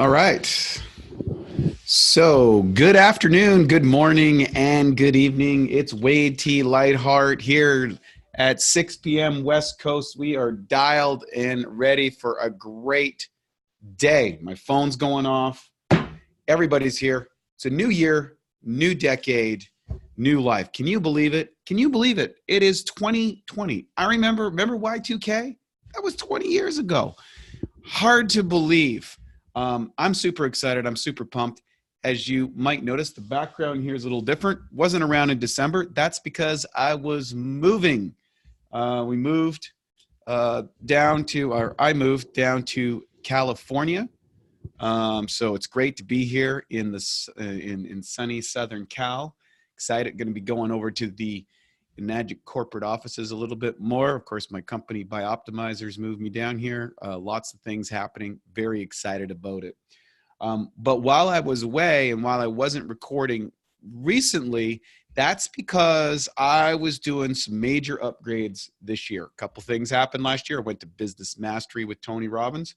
All right. So good afternoon, good morning, and good evening. It's Wade T. Lightheart here at 6 p.m. West Coast. We are dialed and ready for a great day. My phone's going off. Everybody's here. It's a new year, new decade, new life. Can you believe it? Can you believe it? It is 2020. I remember Y2K? That was 20 years ago. Hard to believe. I'm super excited. I'm super pumped. As you might notice, the background here is a little different. Wasn't around in December. That's because I was moving. We moved I moved down to California. So it's great to be here in sunny Southern Cal. Excited, going to be going over to the Enagic corporate offices a little bit more. Of course, my company Bioptimizers moved me down here. Lots of things happening. Very excited about it. But while I was away and while I wasn't recording recently, that's because I was doing some major upgrades this year. A couple things happened last year. I went to Business Mastery with Tony Robbins.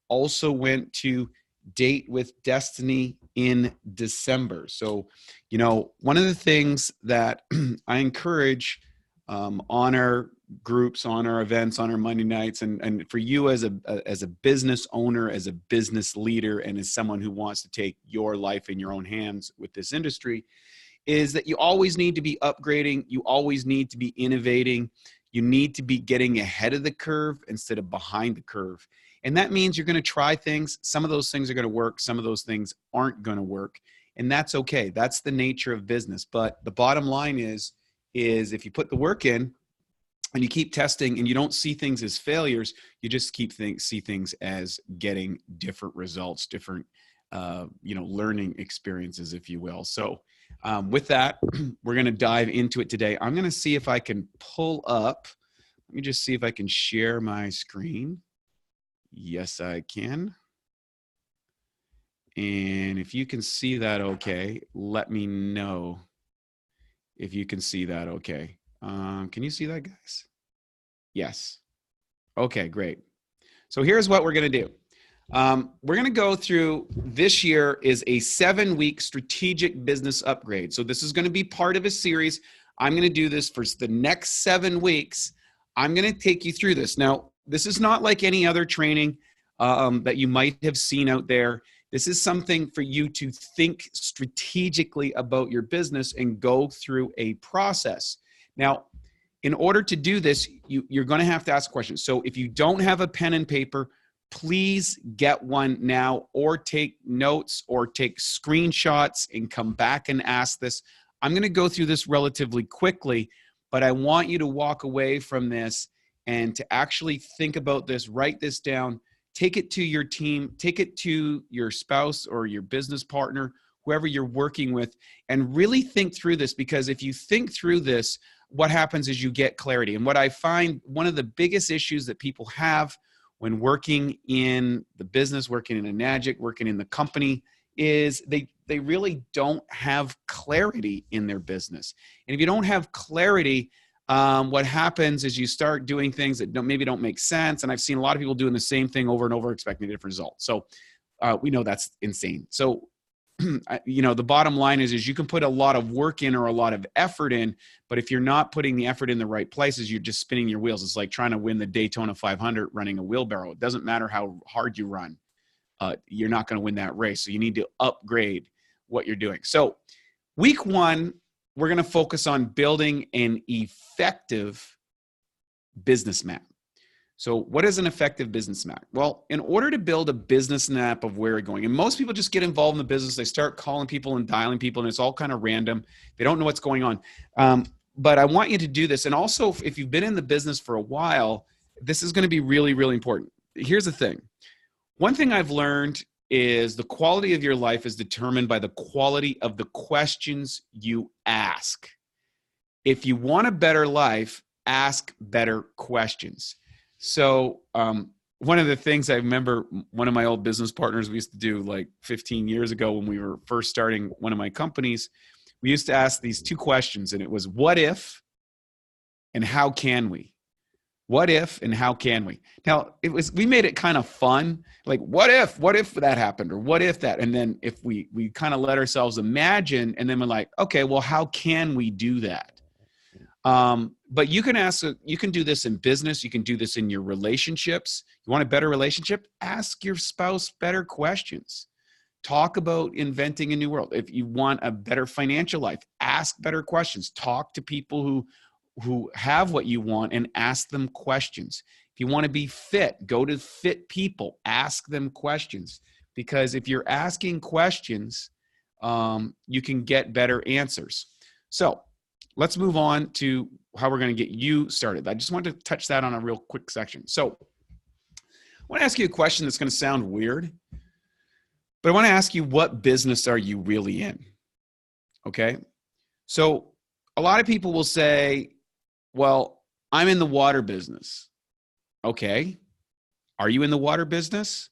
Also went to Date with Destiny in December. So, you know, one of the things that I encourage on our groups, on our events, on our Monday nights, and for you as a business owner, as a business leader, and as someone who wants to take your life in your own hands with this industry, is that you always need to be upgrading. You always need to be innovating. You need to be getting ahead of the curve instead of behind the curve. And that means you're going to try things. Some of those things are going to work. Some of those things aren't going to work. And that's okay. That's the nature of business. But the bottom line is if you put the work in and you keep testing and you don't see things as failures, you just see things as getting different results, different, learning experiences, if you will. So with that, we're going to dive into it today. I'm going to see if I can pull up. Let me just see if I can share my screen. Yes, I can. And if you can see that okay, let me know if you can see that okay. Can you see that, guys? Yes. Okay, great. So here's what we're going to do. We're going to go through, this year is a 7-week strategic business upgrade. So this is going to be part of a series. I'm going to do this for the next 7 weeks. I'm going to take you through this. Now, this is not like any other training that you might have seen out there. This is something for you to think strategically about your business and go through a process. Now, in order to do this, you're going to have to ask questions. So if you don't have a pen and paper, please get one now, or take notes or take screenshots and come back and ask this. I'm going to go through this relatively quickly, but I want you to walk away from this and to actually think about this, write this down, take it to your team, take it to your spouse or your business partner, whoever you're working with, and really think through this, because if you think through this, what happens is you get clarity. And what I find one of the biggest issues that people have when working in the business, working in Enagic, working in the company, is they really don't have clarity in their business. And if you don't have clarity, what happens is you start doing things that maybe don't make sense. And I've seen a lot of people doing the same thing over and over, expecting a different result. So we know that's insane. So, the bottom line is you can put a lot of work in or a lot of effort in, but if you're not putting the effort in the right places, you're just spinning your wheels. It's like trying to win the Daytona 500 running a wheelbarrow. It doesn't matter how hard you run. You're not going to win that race. So you need to upgrade what you're doing. So week 1, we're going to focus on building an effective business map. So what is an effective business map? Well, in order to build a business map of where you're going, and most people just get involved in the business, they start calling people and dialing people, and it's all kind of random. They don't know what's going on. But I want you to do this. And also, if you've been in the business for a while, this is going to be really, really important. Here's the thing. One thing I've learned is the quality of your life is determined by the quality of the questions you ask. If you want a better life, ask better questions. So one of the things I remember one of my old business partners we used to do like 15 years ago when we were first starting one of my companies, we used to ask these 2 questions, and it was what if and how can we? What if and how can we? Now, we made it kind of fun. Like, what if that happened, or what if that? And then if we kind of let ourselves imagine, and then we're like, okay, well, how can we do that? But you can do this in business. You can do this in your relationships. You want a better relationship? Ask your spouse better questions. Talk about inventing a new world. If you want a better financial life, ask better questions. Talk to people who have what you want and ask them questions. If you want to be fit, go to fit people, ask them questions. Because if you're asking questions, you can get better answers. So let's move on to how we're going to get you started. I just wanted to touch that on a real quick section. So I want to ask you a question that's going to sound weird, but I want to ask you, what business are you really in? Okay. So a lot of people will say, well, I'm in the water business. Okay. Are you in the water business?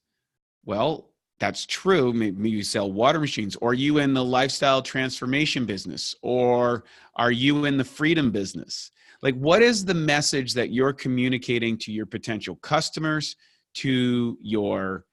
Well, that's true. Maybe you sell water machines. Or are you in the lifestyle transformation business? Or are you in the freedom business? Like, what is the message that you're communicating to your potential customers, to your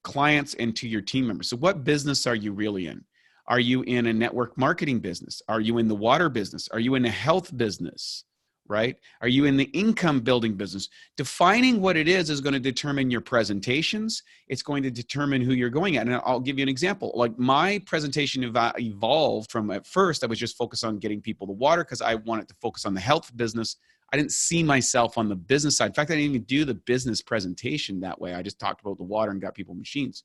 clients, and to your team members? So what business are you really in? Are you in a network marketing business? Are you in the water business? Are you in a health business? Right? Are you in the income building business? Defining what it is going to determine your presentations. It's going to determine who you're going at. And I'll give you an example. Like, my presentation evolved from, at first, I was just focused on getting people the water because I wanted to focus on the health business. I didn't see myself on the business side. In fact, I didn't even do the business presentation that way. I just talked about the water and got people machines.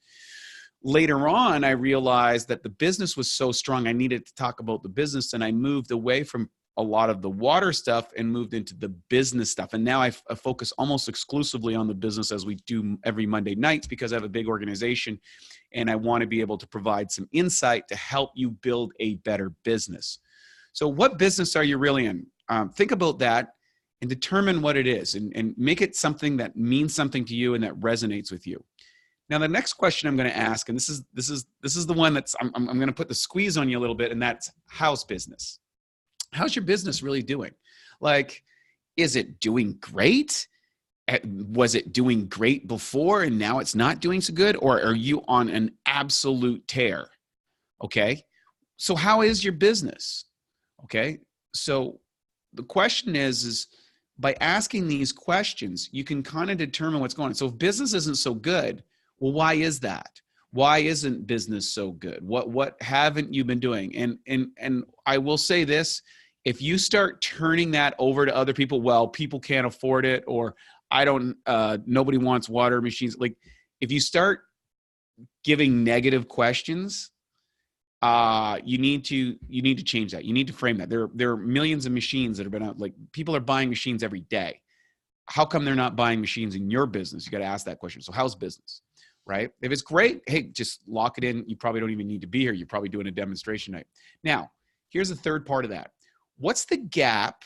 Later on, I realized that the business was so strong, I needed to talk about the business, and I moved away from a lot of the water stuff and moved into the business stuff. And now I focus almost exclusively on the business, as we do every Monday nights, because I have a big organization and I want to be able to provide some insight to help you build a better business. So what business are you really in? Think about that and determine what it is, and make it something that means something to you and that resonates with you. Now, the next question I'm going to ask, and this is the one that's, I'm going to put the squeeze on you a little bit, and that's, how's business? How's your business really doing? Like, is it doing great? Was it doing great before and now it's not doing so good? Or are you on an absolute tear? Okay. So how is your business? Okay. So the question is by asking these questions, you can kind of determine what's going on. So if business isn't so good, well, why is that? Why isn't business so good? What haven't you been doing? And I will say this, if you start turning that over to other people, well, people can't afford it, or nobody wants water machines. Like, if you start giving negative questions, you need to change that. You need to frame that. There are millions of machines that have been out. Like, people are buying machines every day. How come they're not buying machines in your business? You got to ask that question. So how's business? Right? If it's great, hey, just lock it in. You probably don't even need to be here. You're probably doing a demonstration night. Now, here's the third part of that. What's the gap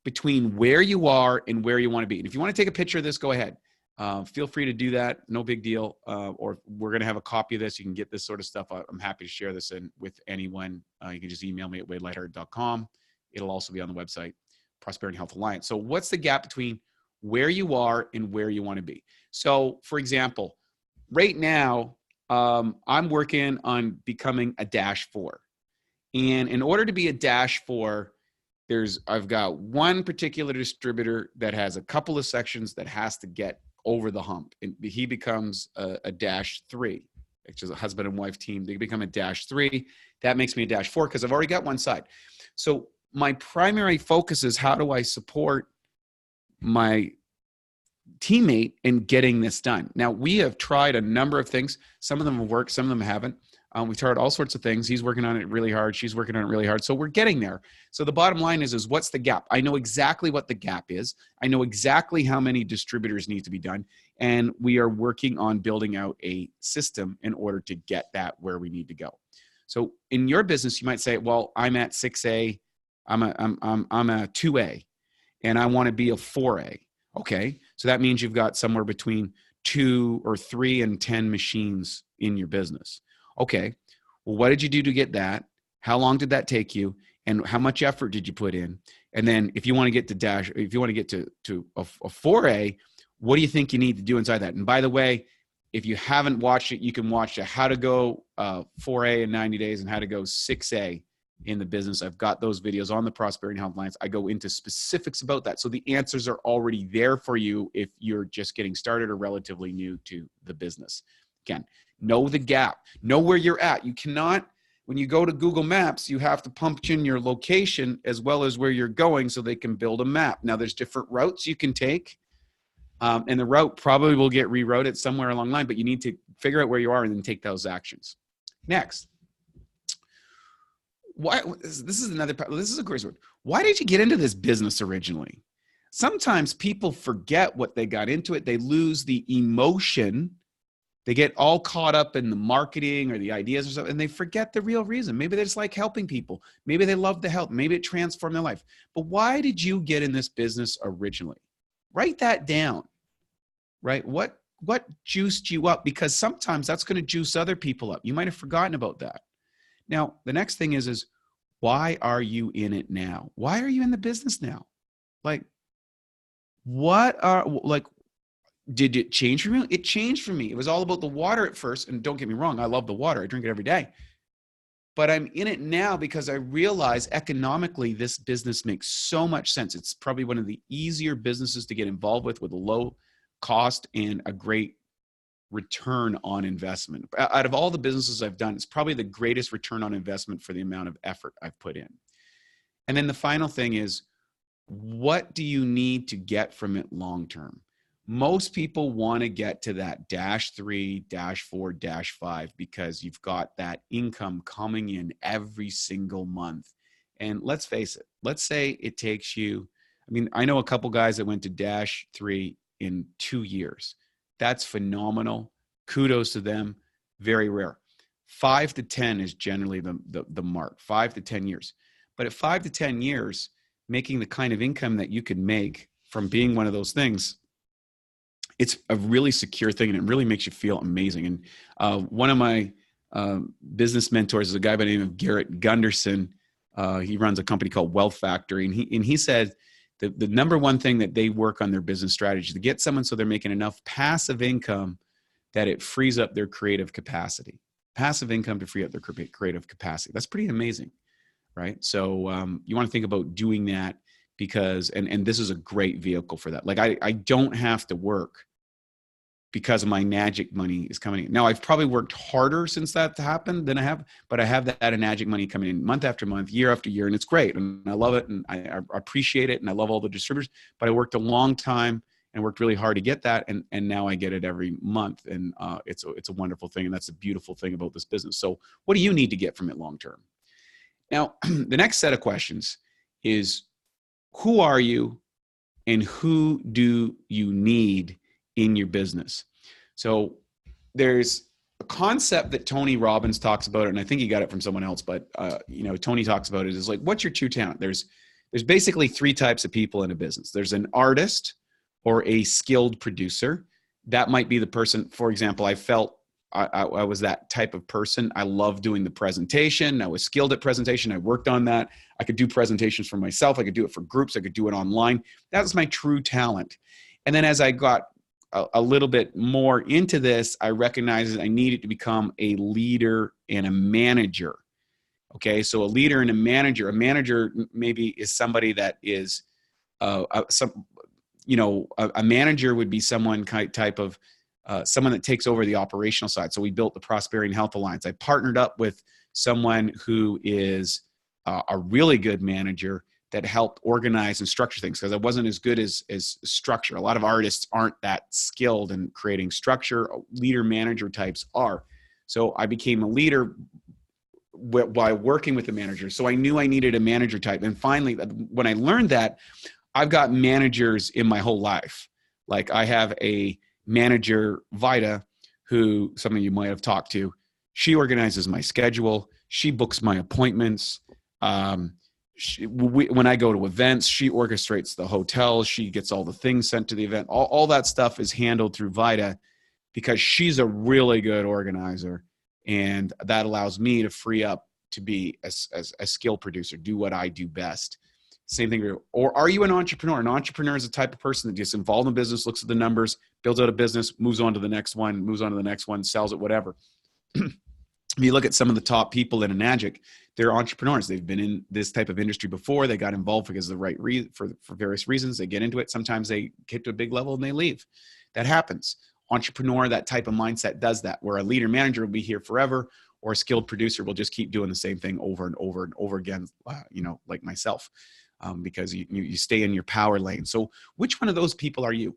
between where you are and where you want to be? And if you want to take a picture of this, go ahead. Feel free to do that. No big deal. Or we're going to have a copy of this. You can get this sort of stuff. I'm happy to share this with anyone. You can just email me at lightheart.com. It'll also be on the website, Prosperity Health Alliance. So what's the gap between where you are and where you want to be? So, for example, right now, I'm working on becoming a -4. And in order to be a -4, I've got one particular distributor that has a couple of sections that has to get over the hump. And he becomes a -3, which is a husband and wife team. They become a -3. That makes me a -4 because I've already got one side. So my primary focus is, how do I support my teammate in getting this done? Now, we have tried a number of things. Some of them have worked, some of them haven't. We've tried all sorts of things. He's working on it really hard. She's working on it really hard. So we're getting there. So the bottom line is what's the gap? I know exactly what the gap is. I know exactly how many distributors need to be done. And we are working on building out a system in order to get that where we need to go. So in your business, you might say, well, I'm at 6A. I'm a 2A, and I want to be a 4A. Okay. So that means you've got somewhere between 2 or 3 and 10 machines in your business. Okay, well, what did you do to get that? How long did that take you? and how much effort did you put in? And then if you want to get to if you want to get to a 4A, what do you think you need to do inside that? And by the way, if you haven't watched it, you can watch it, how to go 4A in 90 days and how to go 6A in the business. I've got those videos on the Prosperity and Health Alliance. I go into specifics about that. So the answers are already there for you if you're just getting started or relatively new to the business. Again, know the gap, know where you're at. You cannot, when you go to Google Maps, you have to punch in your location as well as where you're going so they can build a map. Now there's different routes you can take. And the route probably will get rerouted somewhere along the line, but you need to figure out where you are and then take those actions. Next. Why, this is another, this is a great word. Why did you get into this business originally? Sometimes people forget what they got into it. They lose the emotion. They get all caught up in the marketing or the ideas or something, and they forget the real reason. Maybe they just like helping people. Maybe they love the help. Maybe it transformed their life. But why did you get in this business originally? Write that down, right? What juiced you up? Because sometimes that's going to juice other people up. You might have forgotten about that. Now, the next thing is why are you in it now? Why are you in the business now? Like, did it change for me? It changed for me. It was all about the water at first. And don't get me wrong, I love the water. I drink it every day. But I'm in it now because I realize economically this business makes so much sense. It's probably one of the easier businesses to get involved with a low cost and a great return on investment. Out of all the businesses I've done, it's probably the greatest return on investment for the amount of effort I've put in. And then the final thing is, what do you need to get from it long term? Most people want to get to that -3, -4, -5 because you've got that income coming in every single month. And let's face it, let's say it takes you, I mean, I know a couple guys that went to -3 in 2 years. That's phenomenal. Kudos to them. Very rare. 5 to 10 is generally the mark, 5 to 10 years. But at 5 to 10 years, making the kind of income that you could make from being one of those things, it's a really secure thing and it really makes you feel amazing. And one of my business mentors is a guy by the name of Garrett Gunderson. He runs a company called Wealth Factory. And he said the number one thing that they work on their business strategy is to get someone so they're making enough passive income that it frees up their creative capacity. Passive income to free up their creative capacity. That's pretty amazing, right? So you want to think about doing that because, and this is a great vehicle for that. Like I don't have to work because my Enagic money is coming in. Now I've probably worked harder since that happened than I have, but I have that Enagic money coming in month after month, year after year, and it's great. And I love it. And I appreciate it. And I love all the distributors, but I worked a long time and worked really hard to get that. And now I get it every month. And it's a wonderful thing. And that's a beautiful thing about this business. So what do you need to get from it long-term? Now, the next set of questions is, who are you and who do you need in your business? So there's a concept that Tony Robbins talks about, and I think he got it from someone else, but Tony talks about it is like, what's your true talent? There's basically 3 types of people in a business. There's an artist or a skilled producer. That might be the person, for example, I felt I was that type of person. I love doing the presentation. I was skilled at presentation. I worked on that. I could do presentations for myself. I could do it for groups. I could do it online. That was my true talent. And then as I got a little bit more into this, I recognized that I needed to become a leader and a manager. Okay, so a leader and a manager. A manager maybe is somebody that is a manager would be someone type of someone that takes over the operational side. So we built the Prosperity and Health Alliance. I partnered up with someone who is a really good manager that helped organize and structure things, because I wasn't as good as structure. A lot of artists aren't that skilled in creating structure. Leader manager types are. So I became a leader by working with the manager. So I knew I needed a manager type. And finally, when I learned that, I've got managers in my whole life. Like I have a manager, Vida, who some of you might have talked to. She organizes my schedule. She books my appointments. When I go to events, she orchestrates the hotel. She gets all the things sent to the event. All that stuff is handled through Vida because she's a really good organizer. And that allows me to free up to be a skill producer, do what I do best. Same thing. Or are you an entrepreneur? An entrepreneur is the type of person that gets involved in business, looks at the numbers, builds out a business, moves on to the next one, sells it, whatever. If you look at some of the top people in Enagic, they're entrepreneurs. They've been in this type of industry before. They got involved because of the right reason, for various reasons. They get into it. Sometimes they get to a big level and they leave. That happens. Entrepreneur, that type of mindset does that, where a leader manager will be here forever, or a skilled producer will just keep doing the same thing over and over and over again, like myself, because you stay in your power lane. So which one of those people are you?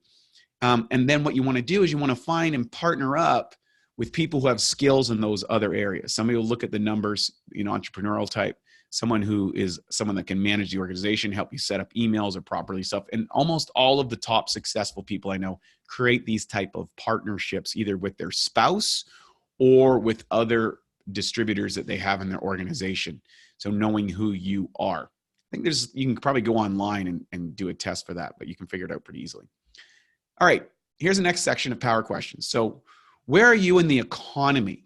And then what you want to do is you want to find and partner up with people who have skills in those other areas. Somebody will look at the numbers, entrepreneurial type, someone that can manage the organization, help you set up emails or properly stuff. And almost all of the top successful people I know create these type of partnerships, either with their spouse or with other distributors that they have in their organization. So knowing who you are. I think you can probably go online and do a test for that, but you can figure it out pretty easily. All right, here's the next section of power questions. So where are you in the economy?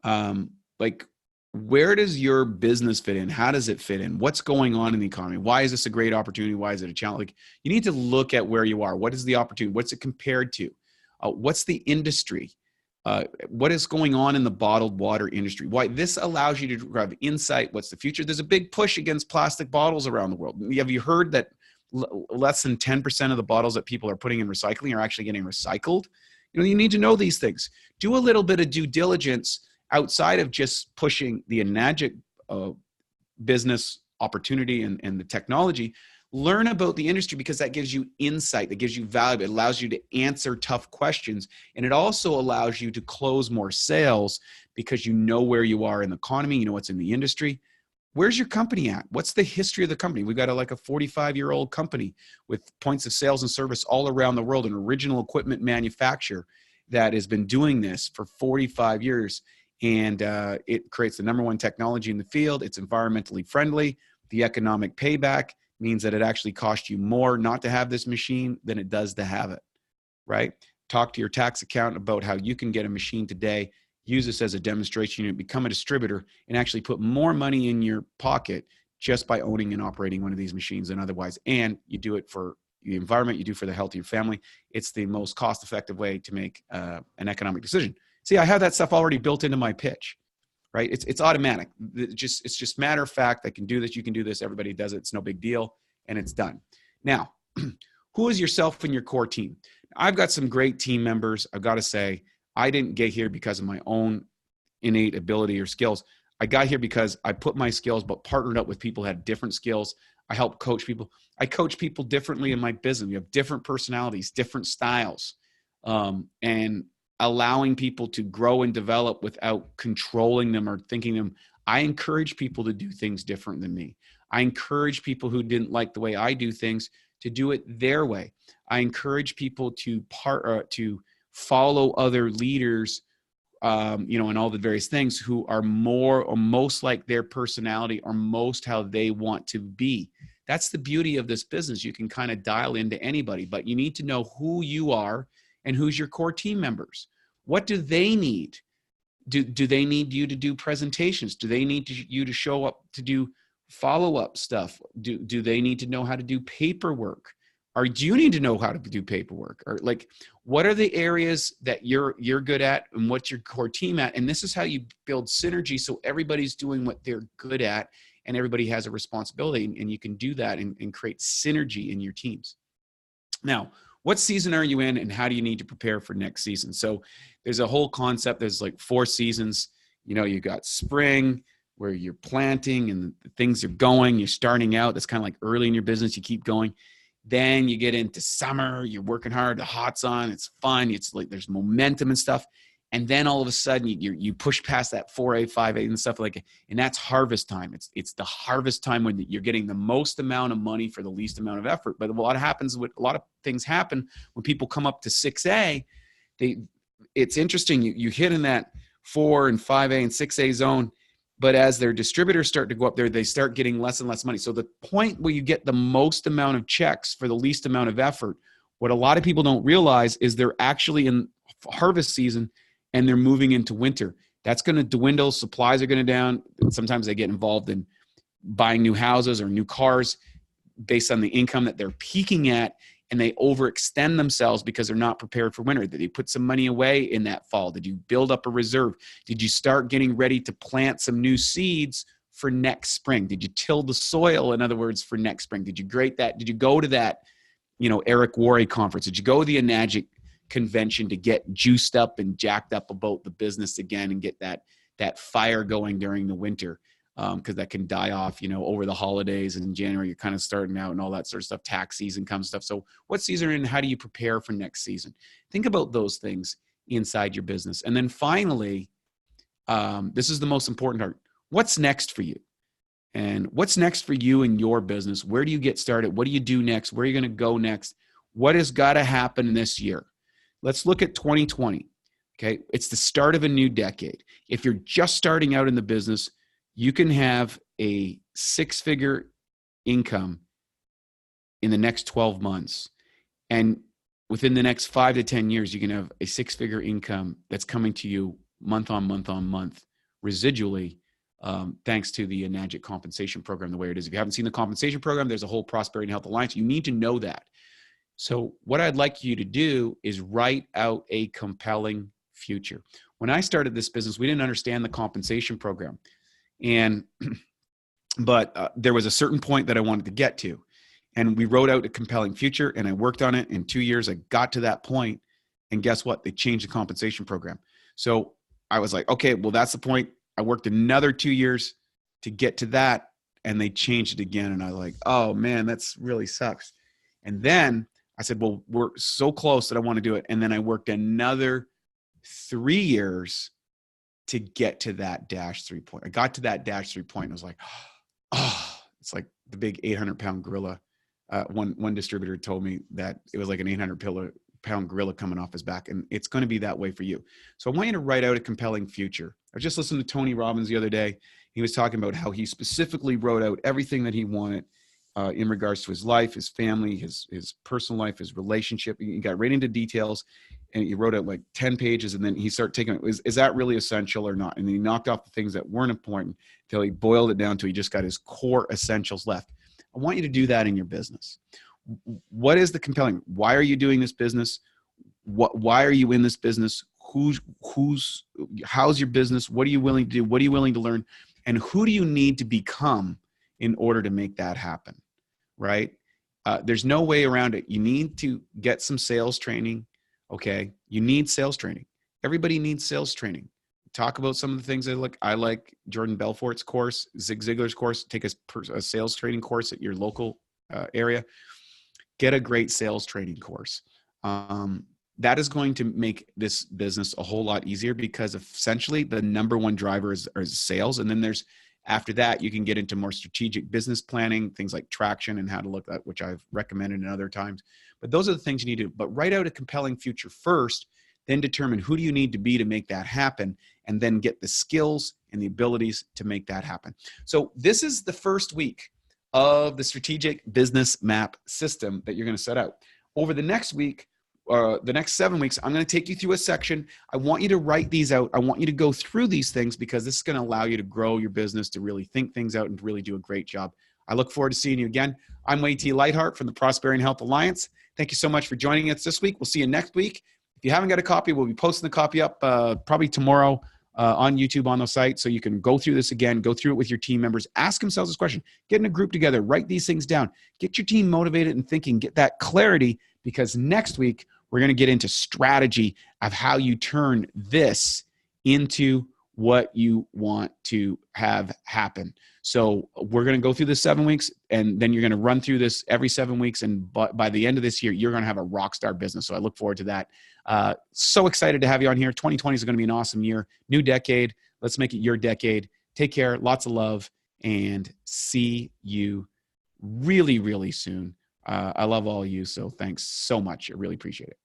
Where does your business fit in? How does it fit in? What's going on in the economy? Why is this a great opportunity? Why is it a challenge? You need to look at where you are. What is the opportunity? What's it compared to? What's the industry? What is going on in the bottled water industry? Why this allows you to have insight. What's the future? There's a big push against plastic bottles around the world. Have you heard that less than 10% of the bottles that people are putting in recycling are actually getting recycled? You need to know these things. Do a little bit of due diligence outside of just pushing the Enagic business opportunity and the technology. Learn about the industry, because that gives you insight, that gives you value. It allows you to answer tough questions. And it also allows you to close more sales because you know where you are in the economy, you know what's in the industry. Where's your company at? What's the history of the company? We've got a 45-year-old company with points of sales and service all around the world, an original equipment manufacturer that has been doing this for 45 years. And it creates the #1 technology in the field. It's environmentally friendly. The economic payback means that it actually costs you more not to have this machine than it does to have it, right? Talk to your tax accountant about how you can get a machine today, use this as a demonstration unit, become a distributor, and actually put more money in your pocket just by owning and operating one of these machines than otherwise. And you do it for the environment, you do for the health of your family. It's the most cost-effective way to make an economic decision. See, I have that stuff already built into my pitch, right? It's automatic. It's just matter of fact. I can do this. You can do this. Everybody does it. It's no big deal, and it's done. Now, who is yourself and your core team? I've got some great team members. I've got to say, I didn't get here because of my own innate ability or skills. I got here because I put my skills, but partnered up with people who had different skills. I help coach people. I coach people differently in my business. We have different personalities, different styles, and allowing people to grow and develop without controlling them or thinking them. I encourage people to do things different than me. I encourage people who didn't like the way I do things to do it their way. I encourage people to follow other leaders, and all the various things who are more or most like their personality or most how they want to be. That's the beauty of this business. You can kind of dial into anybody, but you need to know who you are and who's your core team members. What do they need? Do they need you to do presentations? Do they need you to show up to do follow-up stuff? Do they need to know how to do paperwork? Or do you need to know how to do paperwork? Or what are the areas that you're good at and what's your core team at? And this is how you build synergy, so everybody's doing what they're good at and everybody has a responsibility, and you can do that and create synergy in your teams. Now, what season are you in and how do you need to prepare for next season? So there's a whole concept. There's 4 seasons. You got spring, where you're planting and things are going, you're starting out. That's kind of like early in your business, you keep going. Then you get into summer, you're working hard, the hot's on, it's fun, it's like there's momentum and stuff. And then all of a sudden you push past that 4A, 5A and stuff and that's harvest time. It's the harvest time when you're getting the most amount of money for the least amount of effort. But a lot of things happen when people come up to 6A. It's interesting, you hit in that 4 and 5A and 6A zone. But as their distributors start to go up there, they start getting less and less money. So the point where you get the most amount of checks for the least amount of effort, what a lot of people don't realize is they're actually in harvest season and they're moving into winter. That's going to dwindle. Supplies are going to down. Sometimes they get involved in buying new houses or new cars based on the income that they're peaking at, and they overextend themselves because they're not prepared for winter. Did you put some money away in that fall? Did you build up a reserve? Did you start getting ready to plant some new seeds for next spring? Did you till the soil, in other words, for next spring? Did you grate that? Did you go to that, Eric Worre conference? Did you go to the Enagic convention to get juiced up and jacked up about the business again and get that fire going during the winter? Because that can die off, over the holidays, and in January you're kind of starting out and all that sort of stuff. Tax season comes stuff. So what season and how do you prepare for next season? Think about those things inside your business. And then finally, this is the most important part. What's next for you? And what's next for you in your business? Where do you get started? What do you do next? Where are you going to go next? What has got to happen this year? Let's look at 2020. Okay. It's the start of a new decade. If you're just starting out in the business, you can have a 6-figure income in the next 12 months. And within the next 5 to 10 years, you can have a 6-figure income that's coming to you month on month on month, residually, thanks to the Enagic compensation program, the way it is. If you haven't seen the compensation program, there's a whole Prosperity and Health Alliance. You need to know that. So what I'd like you to do is write out a compelling future. When I started this business, we didn't understand the compensation program. But there was a certain point that I wanted to get to, and we wrote out a compelling future, and I worked on it. In 2 years, I got to that point, and guess what? They changed the compensation program. So I was like, okay, well, that's the point. I worked another 2 years to get to that, and they changed it again. And I was like, oh man, that's really sucks. And then I said, well, we're so close that I want to do it. And then I worked another 3 years to get to that -3 point. I got to that -3 point and I was like, oh, it's like the big 800-pound gorilla. One distributor told me that it was like an 800-pound gorilla coming off his back, and it's going to be that way for you. So I want you to write out a compelling future. I was just listening to Tony Robbins the other day. He was talking about how he specifically wrote out everything that he wanted in regards to his life, his family, his personal life, his relationship. He got right into details, and he wrote out like 10 pages, and then he started taking it. Is that really essential or not? And then he knocked off the things that weren't important until he boiled it down to he just got his core essentials left. I want you to do that in your business. What is the compelling? Why are you doing this business? Why are you in this business? How's your business? What are you willing to do? What are you willing to learn? And who do you need to become in order to make that happen? Right? There's no way around it. You need to get some sales training. Okay. You need sales training. Everybody needs sales training. Talk about some of the things I like Jordan Belfort's course, Zig Ziglar's course. Take a sales training course at your local area. Get a great sales training course. That is going to make this business a whole lot easier, because essentially the number one driver is sales. And then after that, you can get into more strategic business planning, things like traction and how to look at, which I've recommended in other times. But those are the things you need to do. But write out a compelling future first, then determine who do you need to be to make that happen, and then get the skills and the abilities to make that happen. So this is the first week of the strategic business map system that you're going to set out. Over the next week, the next 7 weeks, I'm going to take you through a section. I want you to write these out. I want you to go through these things, because this is going to allow you to grow your business, to really think things out and to really do a great job. I look forward to seeing you again. I'm Wayne T. Lightheart from the Prosperity and Health Alliance. Thank you so much for joining us this week. We'll see you next week. If you haven't got a copy, we'll be posting the copy up probably tomorrow on YouTube on the site, so you can go through this again, go through it with your team members, ask themselves this question, get in a group together, write these things down, get your team motivated and thinking, get that clarity, because next week we're going to get into strategy of how you turn this into what you want to have happen. So we're going to go through the 7 weeks, and then you're going to run through this every 7 weeks. And by the end of this year, you're going to have a rock star business. So I look forward to that. So excited to have you on here. 2020 is going to be an awesome year. New decade. Let's make it your decade. Take care. Lots of love, and see you really, really soon. I love all of you. So thanks so much. I really appreciate it.